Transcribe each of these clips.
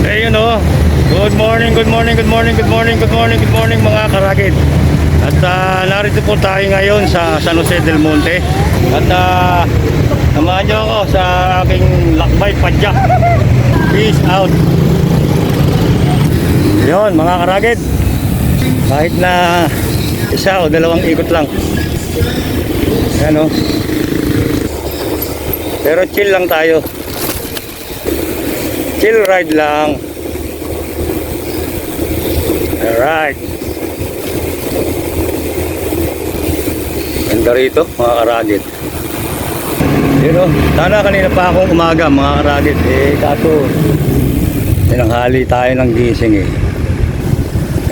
Ayun o. Good morning, good morning, good morning, good morning, good morning, good morning mga karagid. At narito po tayo ngayon sa San Jose del Monte. At samahan nyo ako sa aking lakbay padyak. Peace out. Yun mga karagid. Kahit na isa o dalawang ikot lang. Ayan o. Pero chill lang tayo. Chill ride lang. Alright. Ganda rito mga karagid. Yun o. Sana kanina pa akong umaga mga karagid. Kaso tinanghali tayo ng gising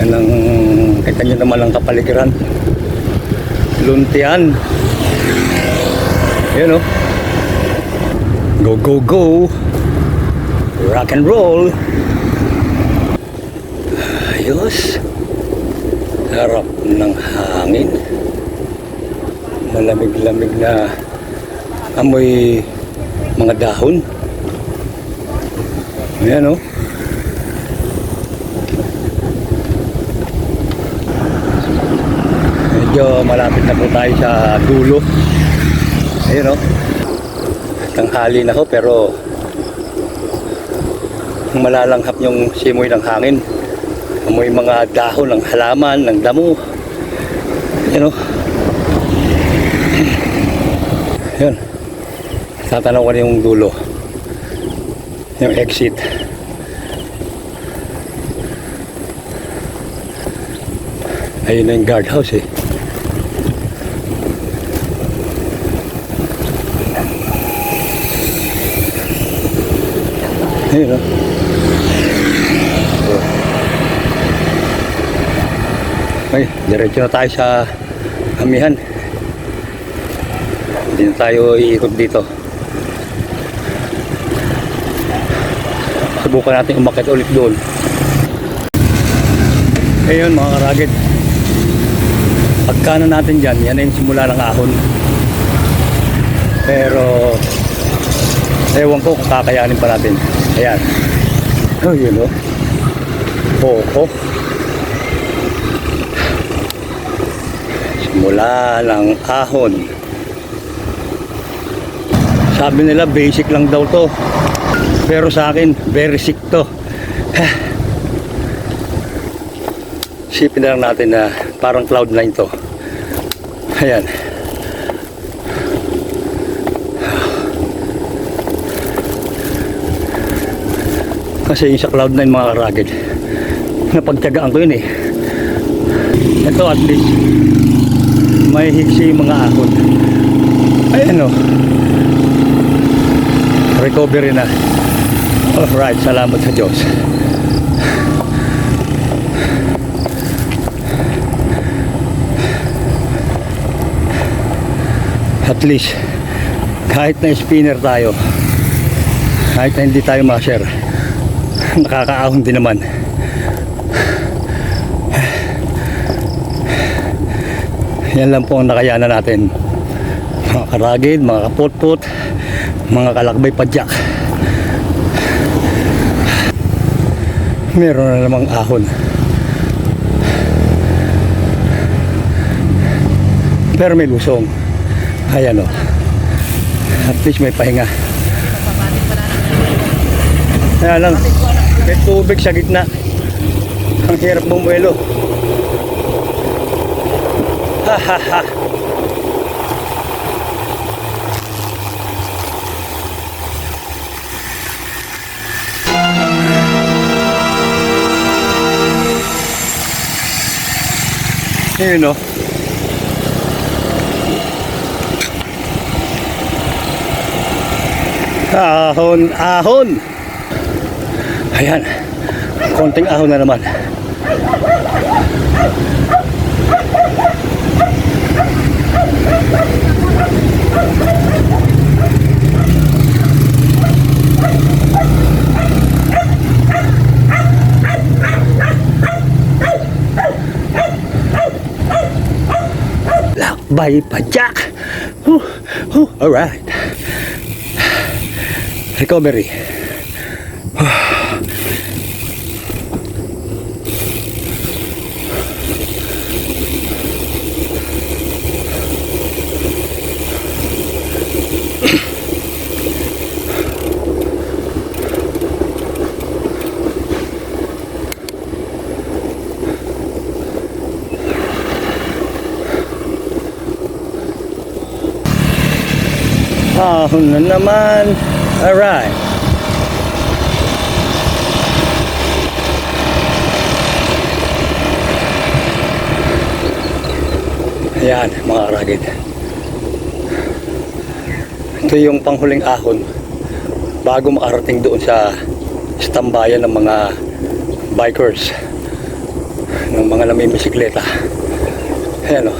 Yan ang kita nyo naman ang kapaligiran. Luntian. Yun o. Go go go. Rock and roll. Ayos. Harap ng hangin. Malamig-lamig na amoy mga dahon. Ayan o. Medyo malapit na po tayo sa dulo. Ayan o. Tanghali na ho pero malalanghap yung simoy ng hangin. Amoy mga dahon ng halaman, ng damo. Yan o. Yan. Tatanaw ko na yung dulo. Yung exit. Ayun na yung guardhouse Ayun o. Ay, diretso na tayo sa amihan. Hindi na tayo iikot dito. Subukan natin umakyat ulit doon. Ayun mga karagid. Pagkanan natin dyan, yan ay simula ng ahon. Pero ewan ko kung kakayanin pa natin. Ayan. Oh, yun o. Poko. Simula ng ahon. Sabi nila basic lang daw to. Pero sa akin, very sick to. Isipin na lang natin na parang cloud9 to. Ayan. Kasi yung sa cloud9 mga karagid, napagtyagaan ko yun Ito at least may hiksi yung mga ahon. Ayan o. Recovery na. Alright, salamat sa Diyos. At least kahit na spinner tayo, kahit na hindi tayo ma-share, nakakaahon din naman. Yan lang po ang nakayanan natin mga karagid, mga kaputput, mga kalakbay padyak. Meron na namang ahon pero may lusong. Ayan o. At least may pahinga. Kaya lang may tubig sa gitna. Ang hirap bumuelo. Ha ha ha. Yun o. Ahon, ahon. Ayan. Konting ahon na naman. Lakbay padyak. Alright. Recovery. Ahon na naman. Alright. Ayan, mga karagid. Ito yung panghuling ahon bago makarating doon sa tambayan ng mga bikers, ng mga namimisikleta. Ayan o.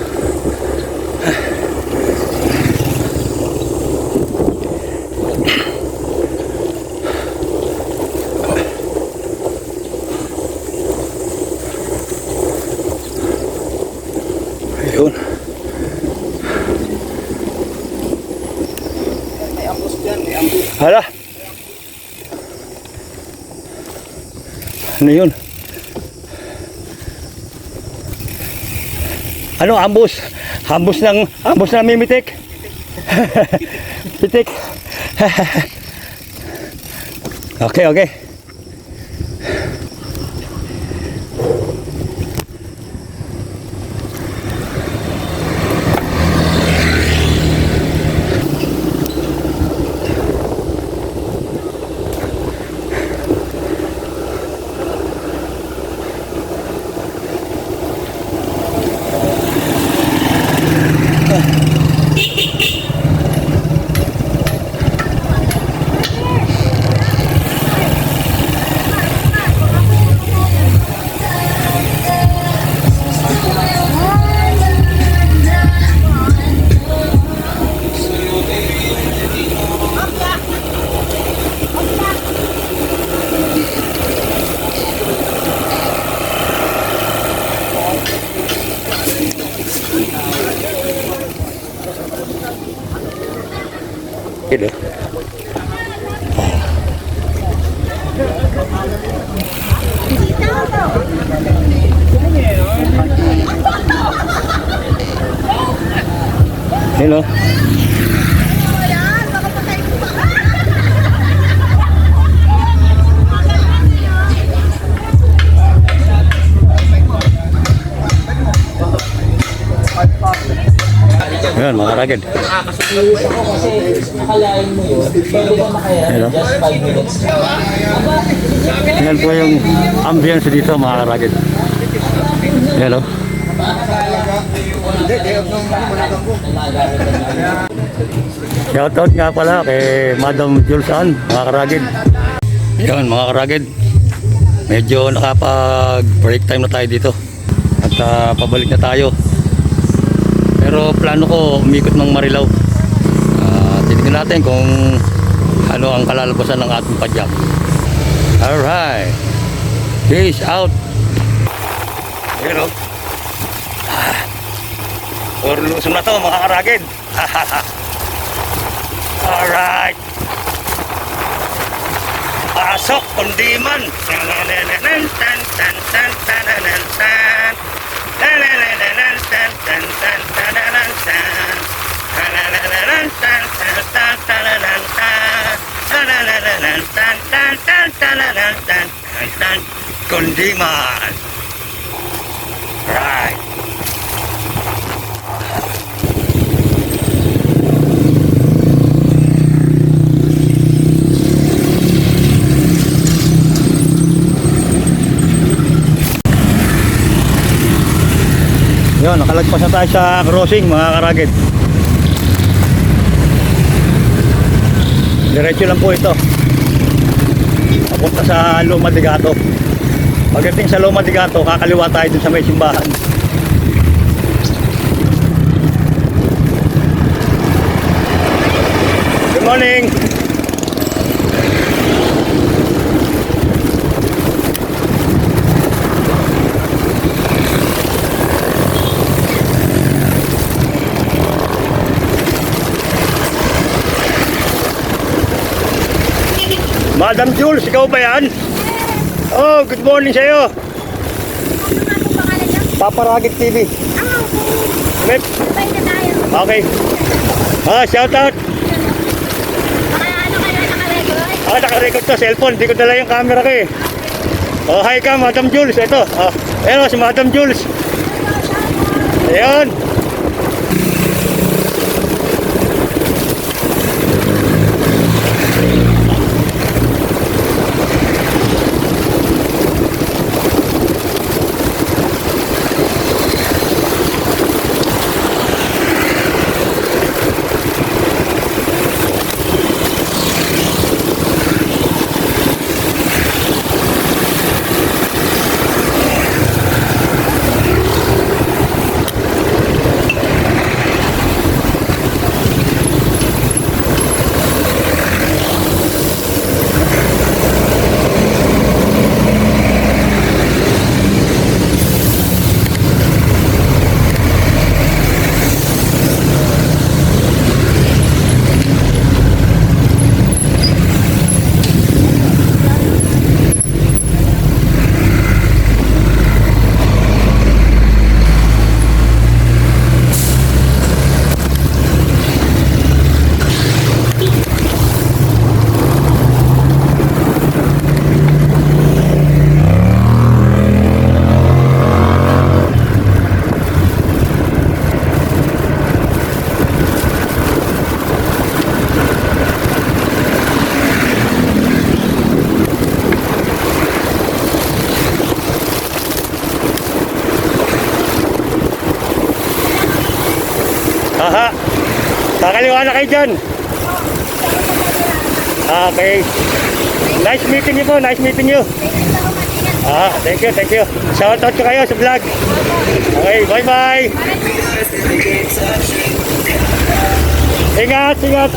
Ayun. Hala. Ano yun? Ano, ambus? Ambus ng mimitik? Pitik. Okay, okay. Gitu. Hello. Ayan, mga karagid. Hello. Ayan po yung ambience dito, mga karagid. Hello. Shoutout nga pala kay Madam Jules Ann, mga karagid. Ayan, mga karagid. Medyo nakapag-break time na tayo dito. At pabalik na tayo. Pero plano ko umikot ng Marilao. Titignan natin kung ano ang kalalabasan ng ating padyak. Alright. Peace out. Hello. Lusong na to, mga karagid. Alright. Pasok, kundiman. Kundiman. Right. Yun, nakalagpas na tayo sa crossing, mga karagid. Diretso lang po ito. Papunta sa Loma de Gato. Pagdating sa Loma de Gato, kakaliwa tayo dun sa may simbahan. Good morning! Madam Jules, ikaw ba yan? Oh, good morning sa iyo. Paparagit TV. Wait. Okay. Shout out. Naka-record to, cellphone. Di ko dala yung camera ko eh. Oh, hi ka, Madam Jules. Ito. Ayan si Madam Jules. Ayan. Aha. Kakaliwa na kayo dyan. Okay. Nice meeting you po. Nice meeting you. Thank you, thank you. Shout out ko kayo sa vlog. Okay, bye-bye. Ingat, ingat.